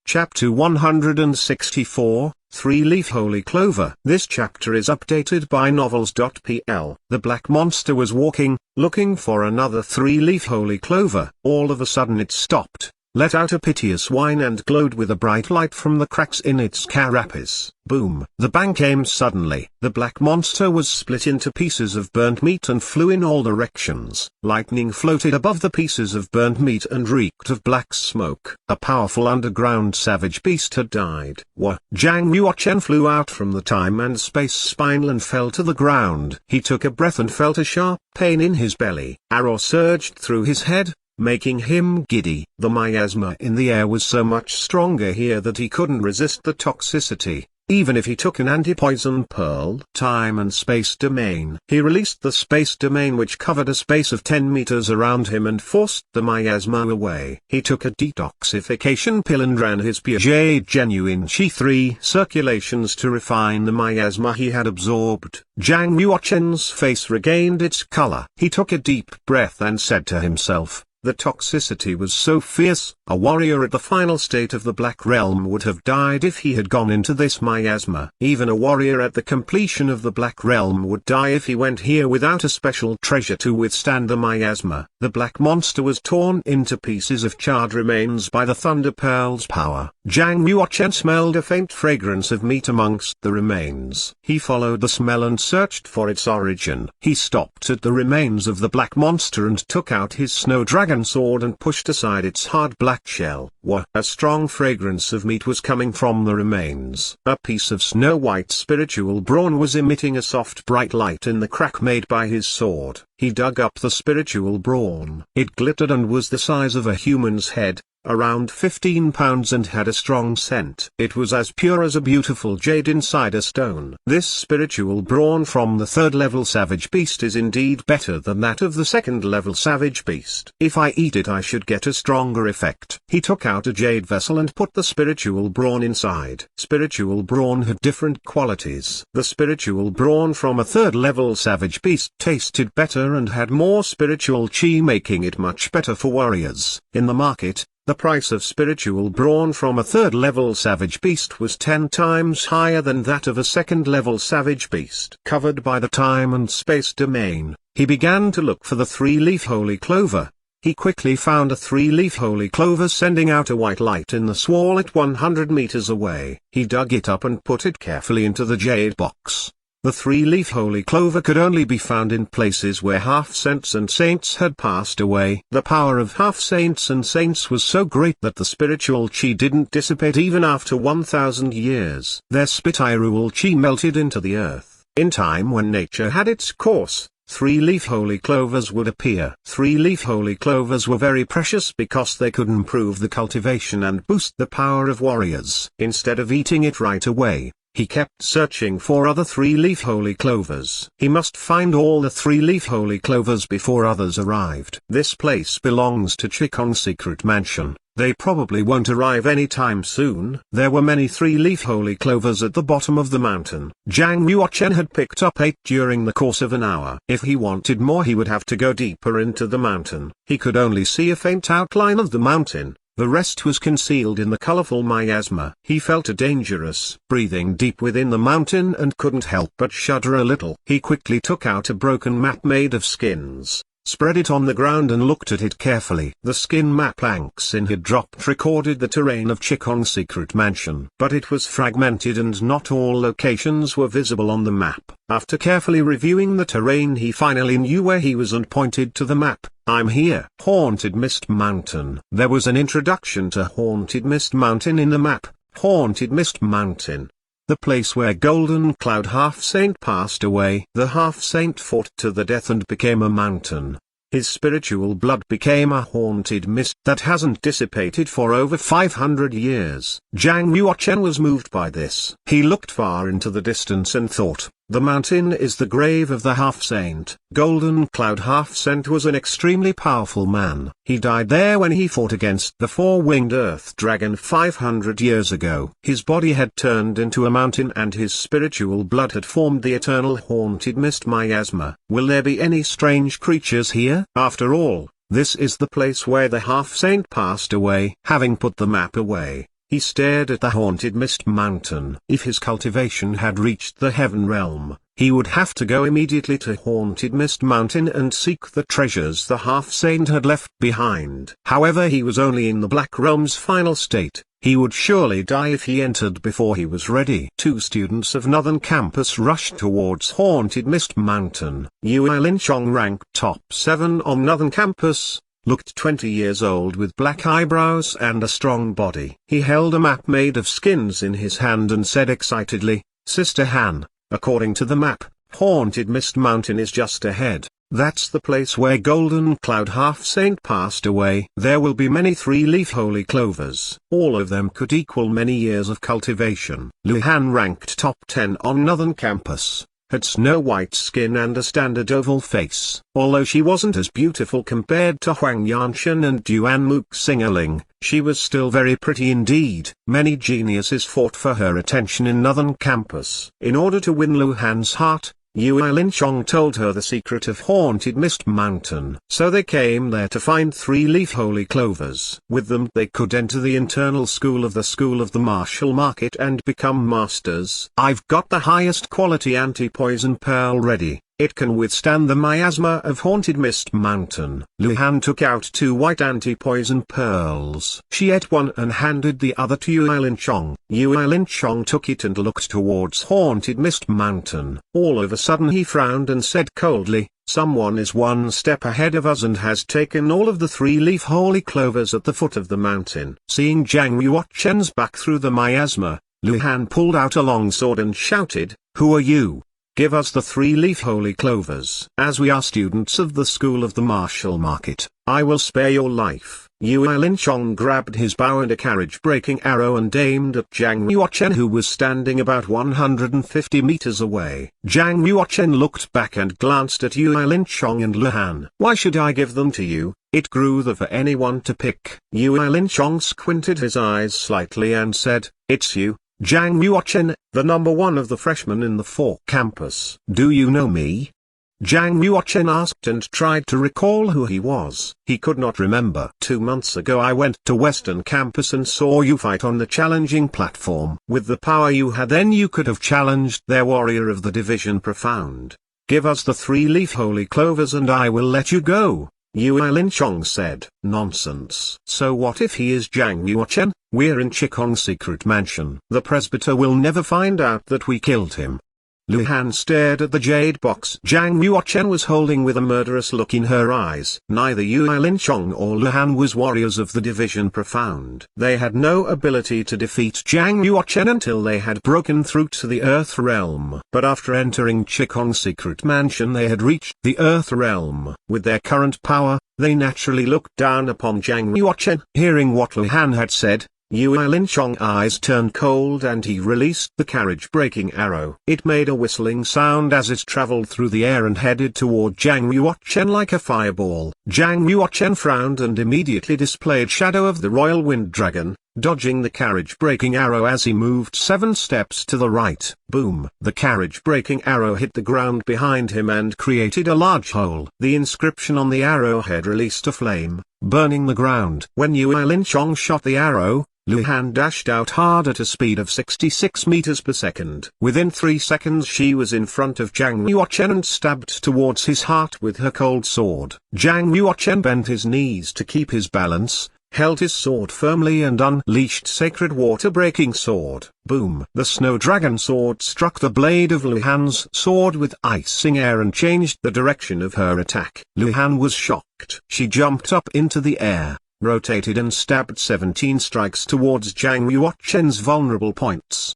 Chapter 164, Three-Leaf Holy Clover. This chapter is updated by novels.pl. The black monster was walking, looking for another three-leaf holy clover. All of a sudden it stopped, let out a piteous whine and glowed with a bright light from the cracks in its carapace. Boom! The bang came suddenly. The black monster was split into pieces of burnt meat and flew in all directions. Lightning floated above the pieces of burnt meat and reeked of black smoke. A powerful underground savage beast had died. Zhang Yuochen flew out from the time and space spinel and fell to the ground. He took a breath and felt a sharp pain in his belly. Arrow surged through his head, making him giddy. The miasma in the air was so much stronger here that he couldn't resist the toxicity, even if he took an anti-poison pearl. Time and space domain. He released the space domain which covered a space of 10 meters around him and forced the miasma away. He took a detoxification pill and ran his pure jade genuine Qi 3 circulations to refine the miasma he had absorbed. Zhang Yuochen's face regained its color. He took a deep breath and said to himself, the toxicity was so fierce, a warrior at the final state of the Black Realm would have died if he had gone into this miasma. Even a warrior at the completion of the Black Realm would die if he went here without a special treasure to withstand the miasma. The black monster was torn into pieces of charred remains by the Thunder Pearl's power. Zhang Yuochen smelled a faint fragrance of meat amongst the remains. He followed the smell and searched for its origin. He stopped at the remains of the black monster and took out his snow dragon sword and pushed aside its hard black shell. A strong fragrance of meat was coming from the remains. A piece of snow-white spiritual brawn was emitting a soft bright light in the crack made by his sword. He dug up the spiritual brawn. It glittered and was the size of a human's head, around 15 pounds, and had a strong scent. It was as pure as a beautiful jade inside a stone. This spiritual brawn from the third-level savage beast is indeed better than that of the second-level savage beast. If I eat it I should get a stronger effect. He took out a jade vessel and put the spiritual brawn inside. Spiritual brawn had different qualities. The spiritual brawn from a third-level savage beast tasted better and had more spiritual chi, making it much better for warriors. In the market, the price of spiritual brawn from a third-level savage beast was 10 times higher than that of a second-level savage beast. Covered by the time and space domain, he began to look for the three-leaf holy clover. He quickly found a three-leaf holy clover sending out a white light in the swall at 100 meters away. He dug it up and put it carefully into the jade box. The three-leaf holy clover could only be found in places where half-saints and saints had passed away. The power of half-saints and saints was so great that the spiritual chi didn't dissipate even after 1,000 years. Their spiritual chi melted into the earth. In time when nature had its course, three-leaf holy clovers would appear. Three-leaf holy clovers were very precious because they could improve the cultivation and boost the power of warriors. Instead of eating it right away, he kept searching for other three-leaf holy clovers. He must find all the three-leaf holy clovers before others arrived. This place belongs to Chikong's secret mansion. They probably won't arrive anytime soon. There were many three-leaf holy clovers at the bottom of the mountain. Zhang Yuochen had picked up 8 during the course of an hour. If he wanted more he would have to go deeper into the mountain. He could only see a faint outline of the mountain. The rest was concealed in the colorful miasma. He felt dangerous, breathing deep within the mountain, and couldn't help but shudder a little. He quickly took out a broken map made of skins, spread it on the ground and looked at it carefully. The skin map Anxin had dropped recorded the terrain of Chikong's secret mansion, but it was fragmented and not all locations were visible on the map. After carefully reviewing the terrain he finally knew where he was and pointed to the map. I'm here. Haunted Mist Mountain. There was an introduction to Haunted Mist Mountain in the map. Haunted Mist Mountain. The place where Golden Cloud Half-Saint passed away. The Half-Saint fought to the death and became a mountain. His spiritual blood became a haunted mist that hasn't dissipated for over 500 years. Zhang Yuochen was moved by this. He looked far into the distance and thought, the mountain is the grave of the half-saint. Golden Cloud Half-Saint was an extremely powerful man. He died there when he fought against the four-winged earth dragon 500 years ago. His body had turned into a mountain and his spiritual blood had formed the eternal haunted mist miasma. Will there be any strange creatures here? After all, this is the place where the half-saint passed away. Having put the map away, He stared at the haunted mist mountain. If his cultivation had reached the heaven realm, he would have to go immediately to haunted mist mountain and seek the treasures the half-saint had left behind. However, he was only in the black realm's final state. He would surely die if he entered before he was ready. Two students of Northern Campus rushed towards Haunted Mist Mountain. Yui Lin Chong ranked top 7 on Northern Campus, looked 20 years old with black eyebrows and a strong body. He held a map made of skins in his hand and said excitedly, "Sister Han, according to the map, Haunted Mist Mountain is just ahead. That's the place where Golden Cloud Half-Saint passed away. There will be many 3-leaf holy clovers. All of them could equal many years of cultivation." Lu Han ranked top 10 on Northern Campus, had snow-white skin and a standard oval face. Although she wasn't as beautiful compared to Huang Yanshan and Duan Mook Singerling, she was still very pretty indeed. Many geniuses fought for her attention in Northern Campus. In order to win Lu Han's heart, Yui Lin Chong told her the secret of Haunted Mist Mountain. So they came there to find 3-leaf holy clovers. With them they could enter the internal school of the martial market and become masters. "I've got the highest quality anti-poison pearl ready. It can withstand the miasma of Haunted Mist Mountain." Lu Han took out 2 white anti-poison pearls. She ate one and handed the other to Yui Lin Chong. Yui Lin Chong took it and looked towards Haunted Mist Mountain. All of a sudden he frowned and said coldly, "Someone is one step ahead of us and has taken all of the 3-leaf holy clovers at the foot of the mountain." Seeing Zhang Yuochen's back through the miasma, Lu Han pulled out a long sword and shouted, "Who are you? Give us the 3-leaf holy clovers. As we are students of the school of the martial market, I will spare your life." Yui Lin Chong grabbed his bow and a carriage-breaking arrow and aimed at Zhang Yuochen, who was standing about 150 meters away. Zhang Yuochen looked back and glanced at Yui Lin Chong and Lu Han. "Why should I give them to you? It grew there for anyone to pick." Yui Lin Chong squinted his eyes slightly and said, "It's you, Zhang Yuochen, the number 1 of the freshmen in the 4 campus." "Do you know me?" Zhang Yuochen asked and tried to recall who he was. He could not remember. 2 months ago I went to Western Campus and saw you fight on the challenging platform. With the power you had then you could have challenged their warrior of the Division Profound. Give us the 3-leaf holy clovers and I will let you go. Yui Lin Chong said. "Nonsense. So what if he is Zhang Yuochen? We're in Chikong's secret mansion. The presbyter will never find out that we killed him." Lu Han stared at the jade box Zhang Yuochen was holding with a murderous look in her eyes. Neither Yui Lin Chong or Lu Han was warriors of the Division Profound. They had no ability to defeat Zhang Yuochen until they had broken through to the Earth Realm. But after entering Chikong's secret mansion they had reached the Earth Realm. With their current power, they naturally looked down upon Zhang Yuochen. Hearing what Lu Han had said, Yui Lin Chong's eyes turned cold and he released the carriage-breaking arrow. It made a whistling sound as it traveled through the air and headed toward Zhang Yuochen like a fireball. Zhang Yuochen frowned and immediately displayed Shadow of the Royal Wind Dragon, dodging the carriage-breaking arrow as he moved 7 steps to the right. Boom! The carriage-breaking arrow hit the ground behind him and created a large hole. The inscription on the arrowhead released a flame, burning the ground. When Yui Lin Chong shot the arrow, Lu Han dashed out hard at a speed of 66 meters per second. Within 3 seconds she was in front of Zhang Yuochen and stabbed towards his heart with her cold sword. Zhang Yuochen bent his knees to keep his balance, held his sword firmly and unleashed Sacred Water-breaking sword. Boom! The Snow Dragon sword struck the blade of Lu Han's sword with icing air and changed the direction of her attack. Lu Han was shocked. She jumped up into the air, rotated and stabbed 17 strikes towards Zhang Yuochen's vulnerable points.